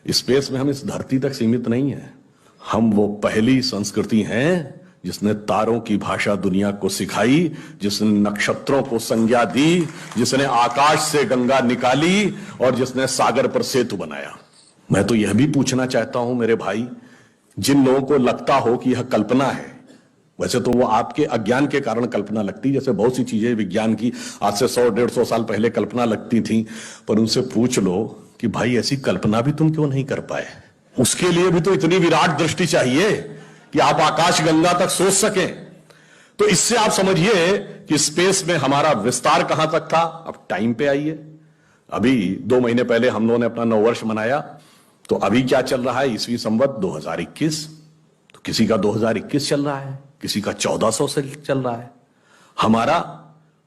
Space में हम इस धरती तक सीमित नहीं है। हम वो पहली संस्कृति हैं जिसने तारों की भाषा दुनिया को सिखाई, जिसने नक्षत्रों को संज्ञा दी, जिसने आकाश से गंगा निकाली और जिसने सागर पर सेतु बनाया। मैं तो यह भी पूछना चाहता हूं मेरे भाई, जिन लोगों को लगता हो कि यह कल्पना है, वैसे तो वो आपके अज्ञान के कारण कल्पना लगती, जैसे बहुत सी चीजें विज्ञान की आज से 100-150 साल पहले कल्पना लगती थी, पर उनसे पूछ लो कि भाई ऐसी कल्पना भी तुम क्यों नहीं कर पाए। उसके लिए भी तो इतनी विराट दृष्टि चाहिए कि आप आकाश गंगा तक सोच सकें। तो इससे आप समझिए कि स्पेस में हमारा विस्तार कहां तक था। अब टाइम पे आइए, अभी 2 महीने पहले हम लोगों ने अपना नववर्ष मनाया, तो अभी क्या चल रहा है, ईस्वी संवत 2021। तो किसी का 2021 चल रहा है, किसी का 1400 से चल रहा है। हमारा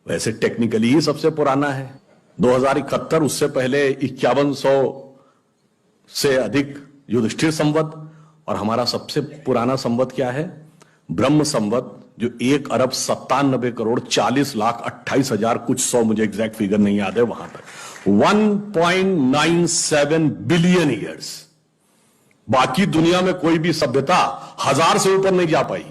वैसे टेक्निकली ही सबसे पुराना है 2071, उससे पहले 5100 से अधिक युधिष्ठिर संवत, और हमारा सबसे पुराना संवत क्या है, ब्रह्म संवत, जो 1,97,40,28,000 कुछ 100, मुझे एग्जैक्ट फिगर नहीं याद है, वहां तक 1.97 बिलियन ईयर्स। बाकी दुनिया में कोई भी सभ्यता 1000 से ऊपर नहीं जा पाई।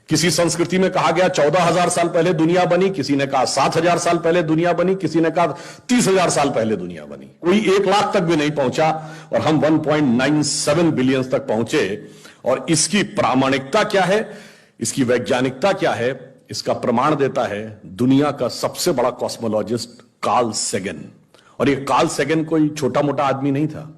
किसी संस्कृति में कहा गया 14,000 साल पहले दुनिया बनी, किसी ने कहा 7,000 साल पहले दुनिया बनी, किसी ने कहा 30,000 साल पहले दुनिया बनी। कोई 1 लाख तक भी नहीं पहुंचा और हम 1.97 बिलियन तक पहुंचे। और इसकी प्रामाणिकता क्या है, इसकी वैज्ञानिकता क्या है, इसका प्रमाण देता है दुनिया का सबसे बड़ा कॉस्मोलॉजिस्ट कार्ल सेगन। और ये कार्ल सेगन कोई छोटा मोटा आदमी नहीं था।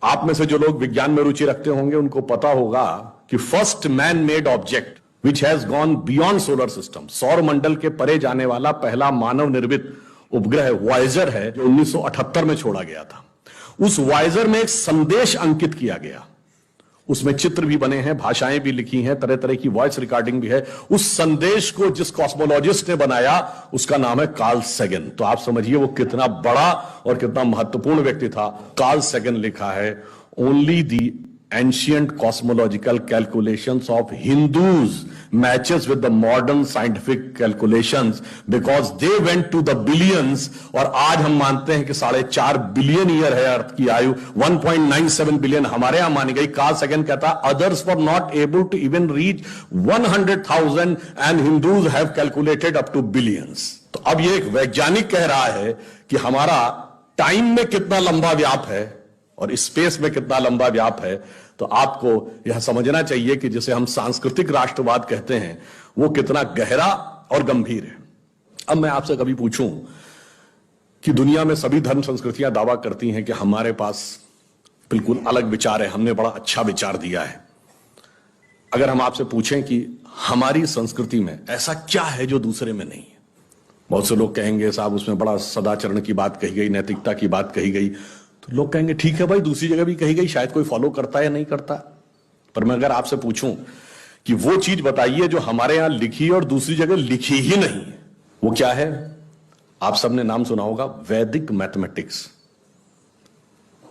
आप में से जो लोग विज्ञान में रुचि रखते होंगे उनको पता होगा कि first man made object which has gone beyond solar system, सौर मंडल के परे जाने वाला पहला मानव निर्मित उपग्रह वॉयेजर है, जो 1978 में छोड़ा गया था। उस वॉयेजर में एक संदेश अंकित किया गया, उसमें चित्र भी बने हैं, भाषाएं भी लिखी हैं, तरह तरह की वॉइस रिकॉर्डिंग भी है। उस संदेश को जिस कॉस्मोलॉजिस्ट ने बनाया उसका नाम है कार्ल सेगन। तो आप समझिए वो कितना बड़ा और कितना महत्वपूर्ण व्यक्ति था। कार्ल सेगन लिखा है, only the ancient cosmological calculations of Hindus matches with the modern scientific calculations because they went to the billions। और आज हम मानते हैं कि 4.5 बिलियन ईयर है अर्थ की आयु, 1.97 बिलियन हमारे यहां मानी गई। कार्ल सेगन कहता है others were not able to even reach 100,000 and Hindus have calculated up to billions। तो अब ये एक वैज्ञानिक कह रहा है कि हमारा टाइम में कितना लंबा व्याप है और स्पेस में कितना लंबा व्याप है। तो आपको यह समझना चाहिए कि जिसे हम सांस्कृतिक राष्ट्रवाद कहते हैं वो कितना गहरा और गंभीर है। अब मैं आपसे कभी पूछूं कि दुनिया में सभी धर्म संस्कृतियां दावा करती हैं कि हमारे पास बिल्कुल अलग विचार है, हमने बड़ा अच्छा विचार दिया है। अगर हम आपसे पूछें कि हमारी संस्कृति में ऐसा क्या है जो दूसरे में नहीं है, बहुत से लोग कहेंगे साहब उसमें बड़ा सदाचरण की बात कही गई, नैतिकता की बात कही गई। तो लोग कहेंगे ठीक है भाई, दूसरी जगह भी कही गई, शायद कोई फॉलो करता है या नहीं करता। पर मैं अगर आपसे पूछूं कि वो चीज बताइए जो हमारे यहां लिखी और दूसरी जगह लिखी ही नहीं, वो क्या है? आप सबने नाम सुना होगा, वैदिक mathematics.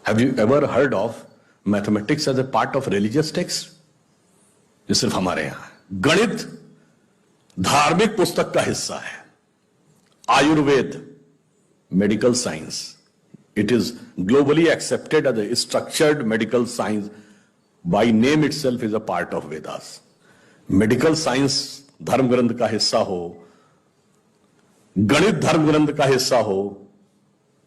Have you ever heard of mathematics as a part of religious text? ये सिर्फ हमारे यहां है। गणित धार्मिक पुस्तक का हिस्सा है। Ayurveda medical science, it is globally accepted as a structured medical science, by name itself is a part of Vedas। Medical science धर्म ग्रंथ का हिस्सा हो, गणित धर्म ग्रंथ का हिस्सा हो,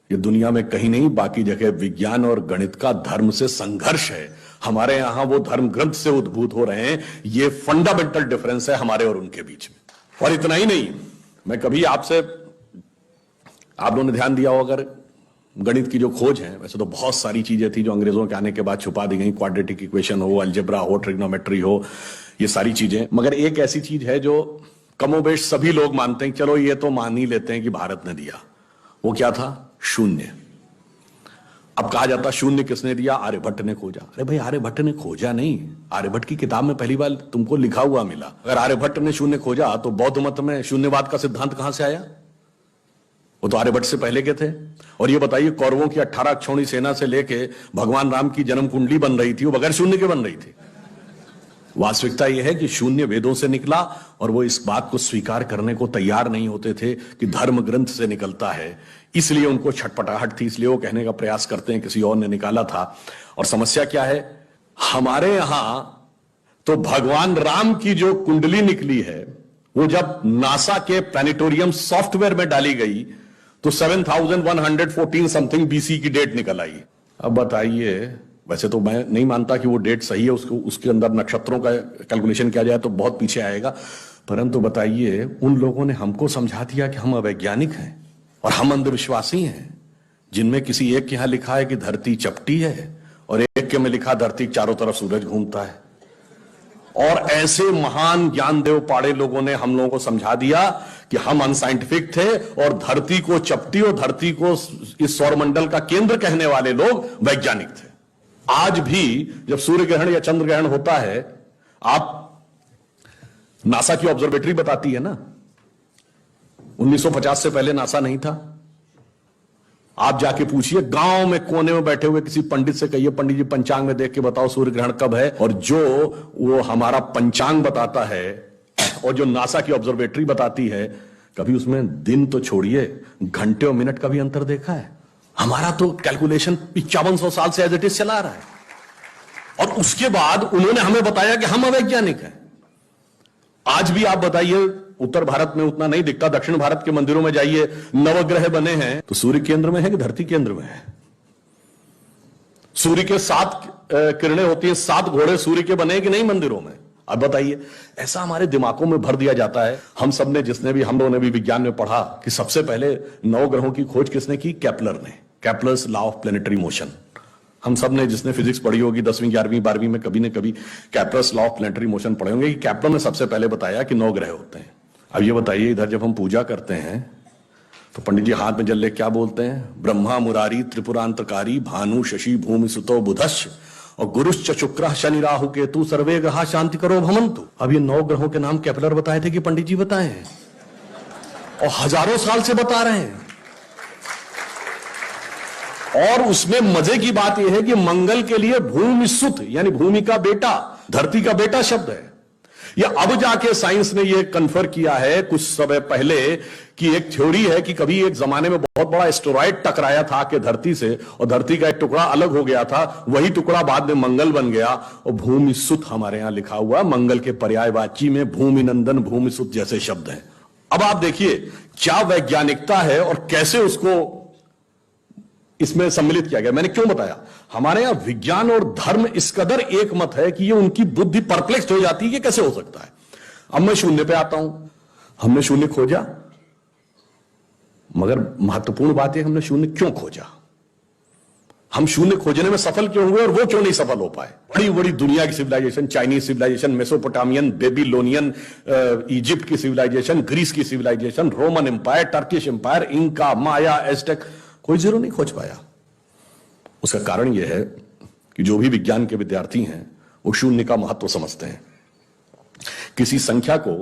ये दुनिया में कहीं नहीं। बाकी जगह विज्ञान और गणित का धर्म से संघर्ष है, हमारे यहां वो धर्म ग्रंथ से उद्भूत हो रहे हैं। ये फंडामेंटल डिफरेंस है हमारे और उनके बीच में। और इतना ही नहीं, मैं कभी आपसे, आप लोगों ने ध्यान दिया हो अगर गणित की जो खोज है, वैसे तो बहुत सारी चीजें थी जो अंग्रेजों के आने के बाद छुपा दी गई, क्वाड्रेटिक इक्वेशन हो, अलजेब्रा हो, ट्रिग्नोमेट्री हो, ये सारी चीजें। मगर एक ऐसी चीज है जो कमोबेश सभी लोग मानते हैं, चलो ये तो मान ही लेते हैं कि भारत ने दिया। वो क्या था? शून्य। अब कहा जाता शून्य किसने दिया? आर्यभट्ट ने खोजा। अरे भाई आर्यभट्ट ने खोजा नहीं, आर्यभट्ट की किताब में पहली बार तुमको लिखा हुआ मिला। अगर आर्यभट्ट ने शून्य खोजा तो बौद्ध मत में शून्यवाद का सिद्धांत कहां से आया? वो तो आर्यभट्ट से पहले के थे। और ये बताइए कौरवों की 18 अक्षौणी सेना से लेके भगवान राम की जन्म कुंडली बन रही थी, वो बगैर शून्य के बन रही थी। वास्तविकता यह है कि शून्य वेदों से निकला और वो इस बात को स्वीकार करने को तैयार नहीं होते थे कि धर्म ग्रंथ से निकलता है। इसलिए उनको छटपटाहट थी, इसलिए वो कहने का प्रयास करते हैं किसी और ने निकाला था। और समस्या क्या है, हमारे यहां तो भगवान राम की जो कुंडली निकली है वो जब नासा के प्लैनेटोरियम सॉफ्टवेयर में डाली गई तो 7114 समथिंग बीसी की डेट निकल आई। अब बताइए, वैसे तो मैं नहीं मानता कि वो डेट सही है, उसको उसके अंदर नक्षत्रों का कैलकुलेशन किया जाए तो बहुत पीछे आएगा, परंतु बताइए उन लोगों ने हमको समझा दिया कि हम अवैज्ञानिक हैं और हम अंधविश्वासी हैं, जिनमें किसी एक के यहां लिखा है कि धरती चपटी है और एक के में लिखा धरती के चारों तरफ सूरज घूमता है। और ऐसे महान ज्ञानदेव पाड़े लोगों ने हम लोगों को समझा दिया कि हम अनसाइंटिफिक थे और धरती को चपटी और धरती को इस सौरमंडल का केंद्र कहने वाले लोग वैज्ञानिक थे। आज भी जब सूर्य ग्रहण या चंद्र ग्रहण होता है, आप नासा की ऑब्जर्वेटरी बताती है ना, 1950 से पहले नासा नहीं था। आप जाके पूछिए, गांव में कोने में बैठे हुए किसी पंडित से कहिए, पंडित जी पंचांग में देख के बताओ सूर्य ग्रहण कब है, और जो वो हमारा पंचांग बताता है और जो नासा की ऑब्जर्वेटरी बताती है, कभी उसमें दिन तो छोड़िए घंटे और मिनट का भी अंतर देखा है? हमारा तो कैलकुलेशन 5500 साल से एज इट इज चला रहा है और उसके बाद उन्होंने हमें बताया कि हम अवैज्ञानिक हैं। आज भी आप बताइए, उत्तर भारत में उतना नहीं दिखता, दक्षिण भारत के मंदिरों में जाइए, नवग्रह बने हैं तो सूर्य केंद्र में है कि धरती केंद्र में है? सूर्य के 7 किरणें होती हैं, 7 घोड़े सूर्य के बने कि नहीं मंदिरों में? अब बताइए, ऐसा हमारे दिमागों में भर दिया जाता है। हम सब ने, हम लोगों ने भी विज्ञान में पढ़ा कि सबसे पहले 9 ग्रहों की खोज किसने की? केपलर ने, Kepler's law of planetary motion. हम सब ने, जिसने फिजिक्स पढ़ी होगी 10वीं 11वीं 12वीं में, कभी न कभी Kepler's law of planetary motion पढ़े होंगे कि केपलर ने सबसे पहले बताया कि 9 ग्रह होते हैं। अब ये बताइए, इधर जब हम पूजा करते हैं तो पंडित जी हाथ में जल ले क्या बोलते हैं? ब्रह्मा मुरारी त्रिपुरांतकारी भानु शशि भूमि सुतो बुधश्च और गुरुश्च शुक्र शनि राहु केतु सर्वे ग्रहा शांति करो भवन्तु। अब ये 9 ग्रहों के नाम केपलर बताए थे कि पंडित जी बताए हैं? और हजारों साल से बता रहे हैं। और उसमें मजे की बात यह है कि मंगल के लिए भूमि सुत यानी भूमि का बेटा, धरती का बेटा शब्द है। या अब जाके साइंस ने यह कन्फर्म किया है कुछ समय पहले कि एक थ्योरी है कि कभी एक जमाने में बहुत बड़ा एस्टेरॉयड टकराया था कि धरती से, और धरती का एक टुकड़ा अलग हो गया था, वही टुकड़ा बाद में मंगल बन गया। और भूमि सुत हमारे यहां लिखा हुआ, मंगल के पर्यायवाची में भूमि नंदन भूमि सुत जैसे शब्द हैं। अब आप देखिए क्या वैज्ञानिकता है और कैसे उसको इसमें सम्मिलित किया गया। मैंने क्यों बताया, हमारे यहां विज्ञान और धर्म इस कदर एक मत है कि ये उनकी बुद्धि परप्लेक्स हो जाती है कि कैसे हो सकता है। अब मैं शून्य पे आता हूं, हमने शून्य खोजा, मगर महत्वपूर्ण बात है हमने शून्य क्यों खोजा, हम शून्य खोजने में सफल क्यों हुए और वो क्यों नहीं सफल हो पाए। बड़ी बड़ी दुनिया की civilisation, Chinese civilisation, Mesopotamian, Babylonian, Egypt की सिविलाइजेशन, ग्रीस की civilisation, Roman empire, Turkish empire, Inca, Maya, Aztec, कोई जीरो नहीं खोज पाया। उसका कारण यह है कि जो भी विज्ञान के विद्यार्थी हैं वो शून्य का महत्व समझते हैं। किसी संख्या को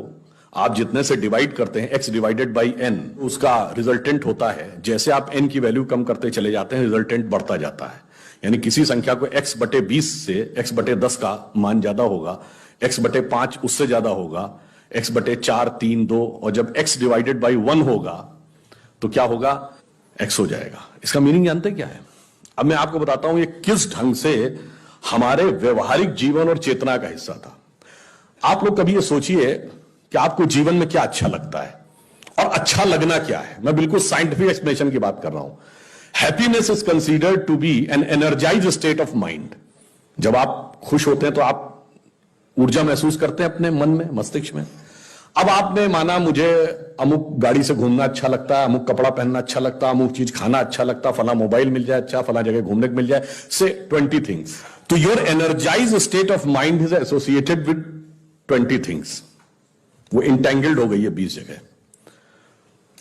आप जितने से डिवाइड करते हैं, x डिवाइडेड बाई n, उसका रिजल्टेंट होता है। जैसे आप n की वैल्यू कम करते चले जाते हैं, रिजल्टेंट बढ़ता जाता है। यानी किसी संख्या को x बटे 20 से x बटे 10 का मान ज्यादा होगा, x बटे 5 उससे ज्यादा होगा, x बटे 4, 3, 2, और जब x डिवाइडेड बाई 1 होगा तो क्या होगा? x हो जाएगा। इसका मीनिंग जानते क्या है? अब मैं आपको बताता हूं ये किस ढंग से हमारे व्यवहारिक जीवन और चेतना का हिस्सा था। आप लोग कभी ये सोचिए कि आपको जीवन में क्या अच्छा लगता है और अच्छा लगना क्या है। मैं बिल्कुल साइंटिफिक एक्सप्लेनेशन की बात कर रहा हूं। Happiness is considered to be an energized state of mind. जब आप खुश होते हैं तो आप ऊर्जा महसूस करते हैं अपने मन में, मस्तिष्क में। अब आपने माना मुझे अमुक गाड़ी से घूमना अच्छा लगता है, अमुक कपड़ा पहनना अच्छा लगता है, अमुक चीज खाना अच्छा लगता है, फला मोबाइल मिल जाए अच्छा, फला जगह घूमने को मिल जाए, से 20 थिंग्स। तो your energised state of mind is associated with 20 things. वो इंटेंगल्ड हो गई है 20 जगह।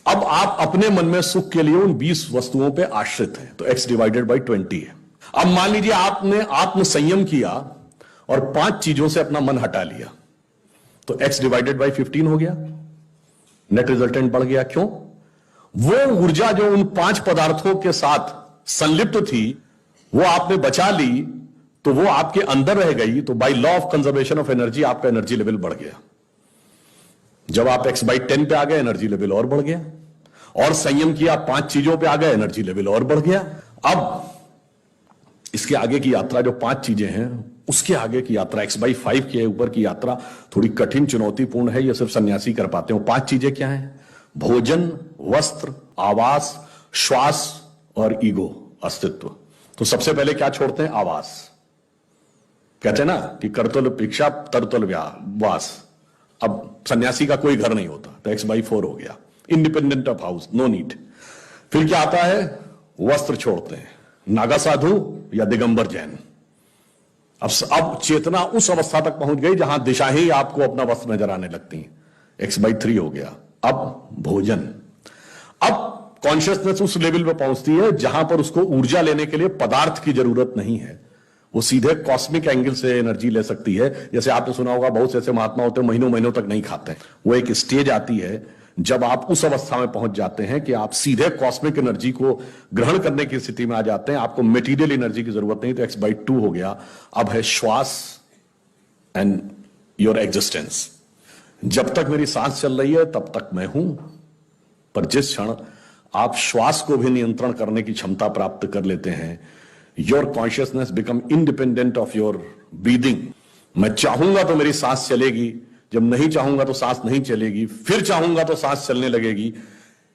अब आप अपने मन में सुख के लिए उन 20 वस्तुओं पे आश्रित हैं, तो x डिवाइडेड बाई 20 है। अब मान लीजिए आपने आत्म संयम किया और 5 चीजों से अपना मन हटा लिया, तो x डिवाइडेड बाई 15 हो गया, नेट रिजल्टेंट बढ़ गया। क्यों? वो ऊर्जा जो उन 5 पदार्थों के साथ संलिप्त थी वो आपने बचा ली, तो वो आपके अंदर रह गई, तो by law of conservation of energy आपका एनर्जी लेवल बढ़ गया। जब आप x/10 पे आ गए, एनर्जी लेवल और बढ़ गया, और संयम किया 5 चीजों पे आ गए, एनर्जी लेवल और बढ़ गया। अब इसके आगे की यात्रा जो 5 चीजें हैं, उसके आगे की यात्रा x/5 के ऊपर की यात्रा थोड़ी कठिन, चुनौतीपूर्ण है। यह सिर्फ सन्यासी कर पाते हो। 5 चीजें क्या हैं? भोजन, वस्त्र, आवास, श्वास और ईगो, अस्तित्व। तो सबसे पहले क्या छोड़ते हैं? आवास। कहते हैं ना कि करतल भिक्षा तरतल वास। अब सन्यासी का कोई घर नहीं होता, तो x/4 हो गया, independent of house, no need. फिर क्या आता है? वस्त्र छोड़ते हैं, नागा साधु या दिगंबर जैन। अब चेतना उस अवस्था तक पहुंच गई जहां दिशा ही आपको अपना वस्त्र नजर आने लगती है, x/3 हो गया। अब भोजन, अब कॉन्शियसनेस उस लेवल पे पहुंचती है जहां पर उसको ऊर्जा लेने के लिए पदार्थ की जरूरत नहीं है, वो सीधे कॉस्मिक एंगल से एनर्जी ले सकती है। जैसे आपने सुना होगा, बहुत से ऐसे महात्मा होते हैं महीनों महीनों तक नहीं खाते। वो एक स्टेज आती है जब आप उस अवस्था में पहुंच जाते हैं कि आप सीधे कॉस्मिक एनर्जी को ग्रहण करने की स्थिति में आ जाते हैं, आपको मटेरियल एनर्जी की जरूरत नहीं। तो x/2 हो गया। अब है श्वास एंड योर एग्जिस्टेंस। जब तक मेरी सांस चल रही है तब तक मैं हूं, पर जिस क्षण आप श्वास को भी नियंत्रण करने की क्षमता प्राप्त कर लेते हैं, your consciousness become independent of your breathing. मैं चाहूंगा तो मेरी सांस चलेगी, जब नहीं चाहूंगा तो सांस नहीं चलेगी, फिर चाहूंगा तो सांस चलने लगेगी।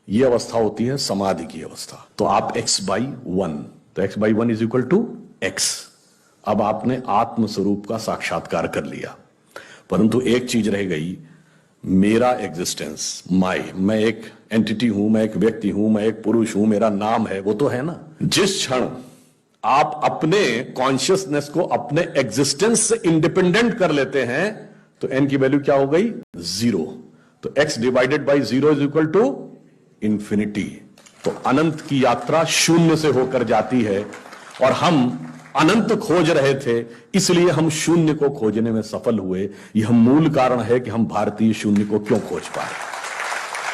यह अवस्था होती है समाधि की अवस्था। तो आप x/1, तो x/1 is equal to x। अब आपने आत्म स्वरूप का साक्षात्कार कर लिया, परंतु एक चीज रह गई, मेरा एग्जिस्टेंस, मैं एक एंटिटी हूं, मैं एक व्यक्ति हूं, मैं एक पुरुष हूं, मेरा नाम है, वो तो है ना। जिस क्षण आप अपने कॉन्शियसनेस को अपने एग्जिस्टेंस से इंडिपेंडेंट कर लेते हैं, तो n की वैल्यू क्या हो गई? 0। तो x/0 is equal to infinity. तो अनंत की यात्रा शून्य से होकर जाती है, और हम अनंत खोज रहे थे, इसलिए हम शून्य को खोजने में सफल हुए। यह मूल कारण है कि हम भारतीय शून्य को क्यों खोज पाए।